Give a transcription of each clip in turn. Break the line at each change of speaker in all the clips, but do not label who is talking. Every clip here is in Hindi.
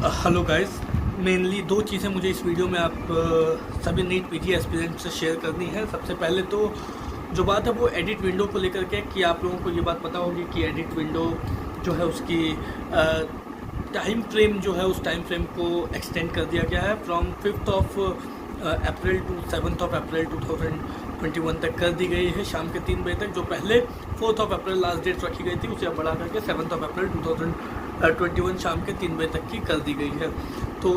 हेलो गाइस, मेनली दो चीज़ें मुझे इस वीडियो में आप सभी नीट पीजी एस्पिरेंट से शेयर करनी है। सबसे पहले तो जो बात है वो एडिट विंडो को लेकर के कि आप लोगों को ये बात पता होगी कि एडिट विंडो जो है उसकी टाइम फ्रेम जो है उस टाइम फ्रेम को एक्सटेंड कर दिया गया है फ्रॉम 5 अप्रैल टू 7 अप्रैल 2021 तक कर दी गई है शाम के 3 बजे तक। जो पहले 4 अप्रैल लास्ट डेट रखी गई थी उसे अब बढ़ा करके 7 अप्रैल 2021 शाम के 3 बजे तक की कर दी गई है। तो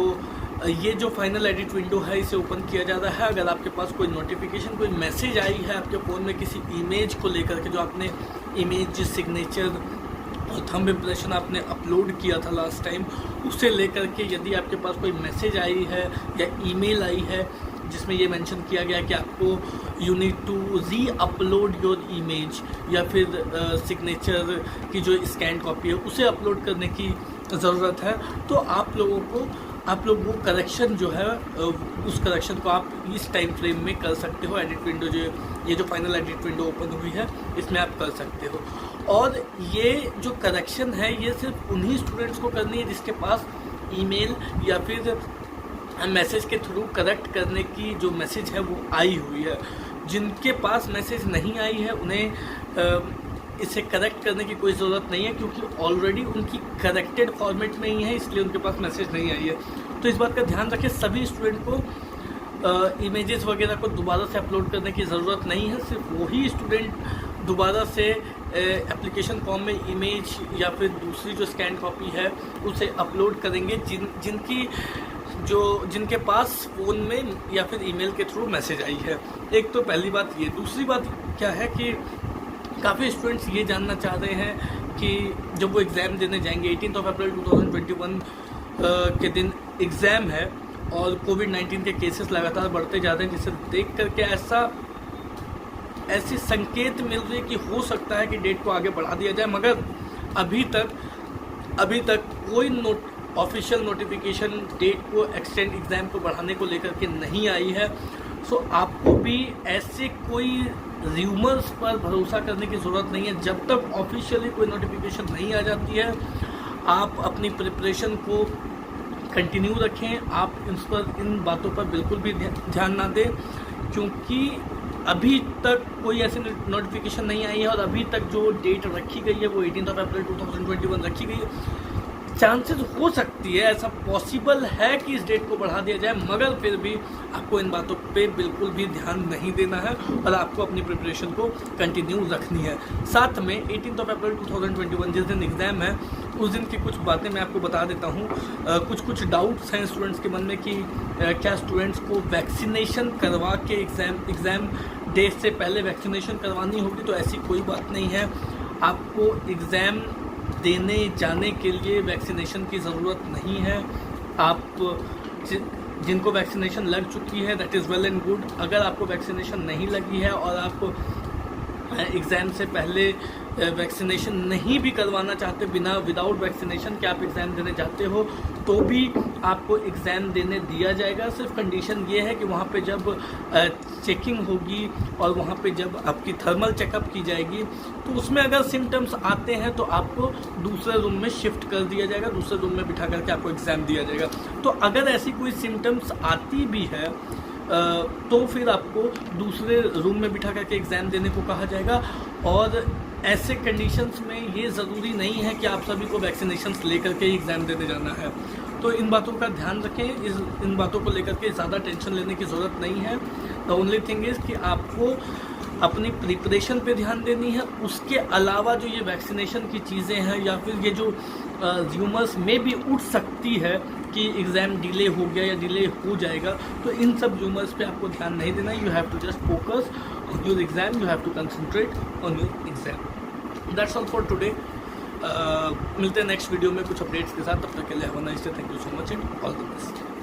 ये जो फाइनल एडिट विंडो है इसे ओपन किया जा रहा है। अगर आपके पास कोई नोटिफिकेशन, कोई मैसेज आई है आपके फ़ोन में किसी इमेज को लेकर के, जो आपने इमेज सिग्नेचर और थंब इम्प्रेशन आपने अपलोड किया था लास्ट टाइम, उसे लेकर के यदि आपके पास कोई मैसेज आई है या ईमेल आई है जिसमें ये मेंशन किया गया कि आपको you need to re upload your image या फिर सिग्नेचर की जो स्कैन कॉपी है उसे अपलोड करने की ज़रूरत है, तो आप लोग वो करेक्शन जो है उस करेक्शन को आप इस टाइम फ्रेम में कर सकते हो। एडिट विंडो ये जो फाइनल एडिट विंडो ओपन हुई है इसमें आप कर सकते हो। और ये जो करेक्शन है ये सिर्फ उन्हीं स्टूडेंट्स को करनी है जिसके पास ईमेल या फिर मैसेज के थ्रू करेक्ट करने की जो मैसेज है वो आई हुई है। जिनके पास मैसेज नहीं आई है उन्हें इसे करेक्ट करने की कोई ज़रूरत नहीं है, क्योंकि ऑलरेडी उनकी करेक्टेड फॉर्मेट में ही है, इसलिए उनके पास मैसेज नहीं आई है। तो इस बात का ध्यान रखें, सभी स्टूडेंट को इमेजेस वगैरह को दोबारा से अपलोड करने की ज़रूरत नहीं है। सिर्फ वही स्टूडेंट दोबारा से एप्लीकेशन फॉर्म में इमेज या फिर दूसरी जो स्कैन कॉपी है उसे अपलोड करेंगे जिनके पास फ़ोन में या फिर ईमेल के थ्रू मैसेज आई है। एक तो पहली बात ये। दूसरी बात क्या है कि काफ़ी स्टूडेंट्स ये जानना चाह रहे हैं कि जब वो एग्ज़ाम देने जाएंगे 18 अप्रैल 2021 के दिन एग्ज़ाम है और कोविड-19 के केसेस लगातार बढ़ते जा रहे हैं, जिसे देख करके ऐसी संकेत मिल रही है कि हो सकता है कि डेट को आगे बढ़ा दिया जाए, मगर अभी तक कोई ऑफिशियल नोटिफिकेशन डेट को एक्सटेंड एग्ज़ाम को बढ़ाने को लेकर के नहीं आई है। सो आपको भी ऐसे कोई र्यूमर्स पर भरोसा करने की ज़रूरत नहीं है। जब तक ऑफिशियली कोई नोटिफिकेशन नहीं आ जाती है आप अपनी प्रिपरेशन को कंटिन्यू रखें। आप इन बातों पर बिल्कुल भी ध्यान ना दें, क्योंकि अभी तक कोई ऐसी नोटिफिकेशन नहीं आई है और अभी तक जो डेट रखी गई है वो 18 अप्रैल 2021 रखी गई है। चांसेस हो सकती है, ऐसा पॉसिबल है कि इस डेट को बढ़ा दिया जाए, मगर फिर भी आपको इन बातों पे बिल्कुल भी ध्यान नहीं देना है और आपको अपनी प्रिपरेशन को कंटिन्यू रखनी है। साथ में 18 अप्रैल 2021 जिस दिन एग्ज़ाम है उस दिन की कुछ बातें मैं आपको बता देता हूँ। कुछ डाउट्स हैं स्टूडेंट्स के मन में कि क्या स्टूडेंट्स को वैक्सीनेशन करवा के एग्ज़ाम डेट से पहले वैक्सीनेशन करवानी होगी। तो ऐसी कोई बात नहीं है। आपको एग्ज़ाम देने जाने के लिए वैक्सीनेशन की ज़रूरत नहीं है। आप जिनको वैक्सीनेशन लग चुकी है that is well and good. अगर आपको वैक्सीनेशन नहीं लगी है और आप एग्ज़ाम से पहले वैक्सीनेशन नहीं भी करवाना चाहते, विदाउट वैक्सीनेशन के आप एग्ज़ाम देने जाते हो तो भी आपको एग्ज़ाम देने दिया जाएगा। सिर्फ कंडीशन ये है कि वहाँ पे जब चेकिंग होगी और वहाँ पे जब आपकी थर्मल चेकअप की जाएगी तो उसमें अगर सिम्टम्स आते हैं तो आपको दूसरे रूम में शिफ्ट कर दिया जाएगा, दूसरे रूम में बिठा करके आपको एग्ज़ाम दिया जाएगा। तो अगर ऐसी कोई सिम्टम्स आती भी है तो फिर आपको दूसरे रूम में बिठा करके एग्ज़ाम देने को कहा जाएगा। और ऐसे कंडीशंस में ये ज़रूरी नहीं है कि आप सभी को वैक्सीनेशंस लेकर के ही एग्ज़ाम देने जाना है। तो इन बातों का ध्यान रखें, इन बातों को लेकर के ज़्यादा टेंशन लेने की ज़रूरत नहीं है। द ओनली थिंग इज़ कि आपको अपनी प्रिपरेशन पे ध्यान देनी है। उसके अलावा जो ये वैक्सीनेशन की चीज़ें हैं या फिर ये जो र्यूमर्स में भी उठ सकती है कि एग्ज़ाम डिले हो गया या डिले हो जाएगा, तो इन सब र्यूमर्स पे आपको ध्यान नहीं देना। You have to just focus on your exam, you have to concentrate on your exam. That's all for today. मिलते हैं नेक्स्ट वीडियो में कुछ अपडेट्स के साथ। तब तक के लिए have a nice day. Thank you so much and all the best.